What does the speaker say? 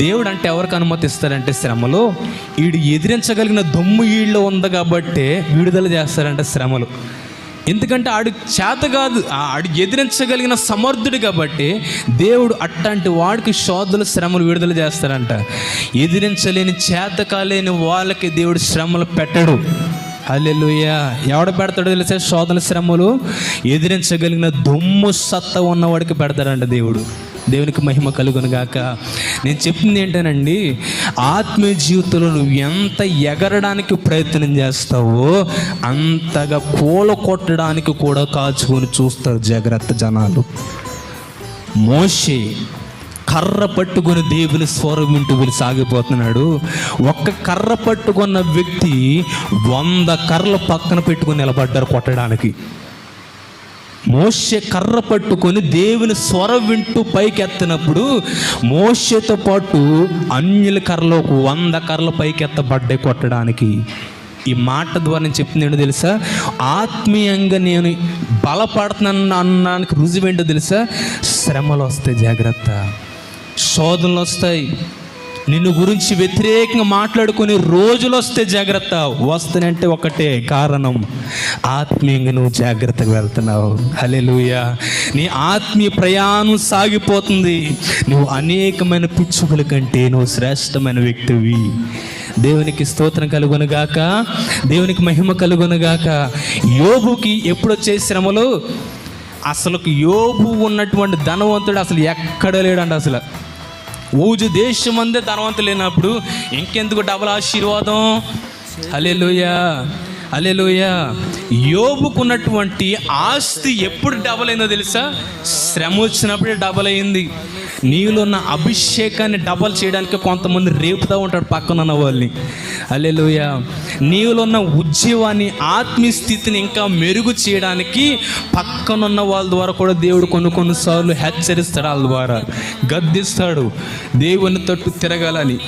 దేవుడు అంటే ఎవరికి అనుమతిస్తాడంటే శ్రమలు, వీడు ఎదిరించగలిగిన దమ్ము వీళ్ళు ఉంది కాబట్టి విడుదల చేస్తాడంటే శ్రమలు. ఎందుకంటే ఆడు చేత కాదు, ఆడు ఎదిరించగలిగిన సమర్థుడు కాబట్టి దేవుడు అట్లాంటి వాడికి శోధనలు శ్రమలు విడుదల చేస్తాడంట. ఎదిరించలేని చేత కాలేని వాళ్ళకి దేవుడు శ్రమలు పెట్టడు. హల్లెలూయా. ఎవడ పెడతాడో తెలిసే శోధన శ్రమలు? ఎదిరించగలిగిన దమ్ము సత్తా ఉన్నవాడికి పెడతాడంట దేవుడు. దేవునికి మహిమ కలుగును గాక. నేను చెప్పింది ఏంటనండి, ఆత్మీయ జీవితంలో నువ్వు ఎంత ఎగరడానికి ప్రయత్నం చేస్తావో అంతగా కూల కొట్టడానికి కూడా కాచుకొని చూస్తారు జాగ్రత్త జనాలు. మోషే కర్ర పట్టుకొని దేవుని స్వరం వింటూ వీళ్ళు సాగిపోతున్నాడు. ఒక్క కర్ర పట్టుకున్న వ్యక్తి 100 కర్రలు పక్కన పెట్టుకొని నిలబడ్డారు కొట్టడానికి. మోషే కర్ర పట్టుకొని దేవుని స్వరం వింటూ పైకి ఎత్తినప్పుడు మోషేతో పాటు అన్యుల కర్రలు 100 కర్రలు పైకి ఎత్తబడ్డాయి కొట్టడానికి. ఈ మాట ద్వారా నేను చెప్పింది ఏంటో తెలుసా? ఆత్మీయంగా నేను బలపడుతున్నాను అన్నానికి రుజువేంటో తెలుసా? శ్రమలు వస్తాయి, జాగ్రత్త. శోధనలు వస్తాయి, నిన్ను గురించి వ్యతిరేకంగా మాట్లాడుకునే రోజులు వస్తే జాగ్రత్త. వస్తానంటే ఒకటే కారణం, ఆత్మీయంగా నువ్వు జాగ్రత్తగా వెళ్తున్నావు. హల్లెలూయా. నీ ఆత్మీయ ప్రయాణం సాగిపోతుంది. నువ్వు అనేకమైన పిచ్చుకల కంటే నువ్వు శ్రేష్టమైన వ్యక్తివి. దేవునికి స్తోత్రం కలుగునుగాక, దేవునికి మహిమ కలుగునుగాక. యోబుకి ఎప్పుడు వచ్చే శ్రమలు? అసలు యోబు ఉన్నటువంటి ధనవంతుడు అసలు ఎక్కడ లేడండి. అసలు ఊజు దేశం అందే ధనవంతులు లేనప్పుడు ఇంకెందుకు డబల్ ఆశీర్వాదం? హల్లెలూయా, హల్లెలూయా. యోబుకున్నటువంటి ఆస్తి ఎప్పుడు డబల్ అయిందో తెలుసా? శ్రమ వచ్చినప్పుడే డబల్ అయింది. నీలో ఉన్న అభిషేకాన్ని డబల్ చేయడానికి కొంతమంది రేపుతూ ఉంటాడు పక్కన ఉన్న వాళ్ళని. హల్లెలూయా. నీలో ఉన్న ఉద్యోగాన్ని, ఆత్మీయ స్థితిని ఇంకా మెరుగు చేయడానికి పక్కనున్న వాళ్ళ ద్వారా కూడా దేవుడు కొన్నిసార్లు హెచ్చరిస్తాడు, వాళ్ళ ద్వారా గద్దిస్తాడు. దేవుని తట్టు తిరగాలని.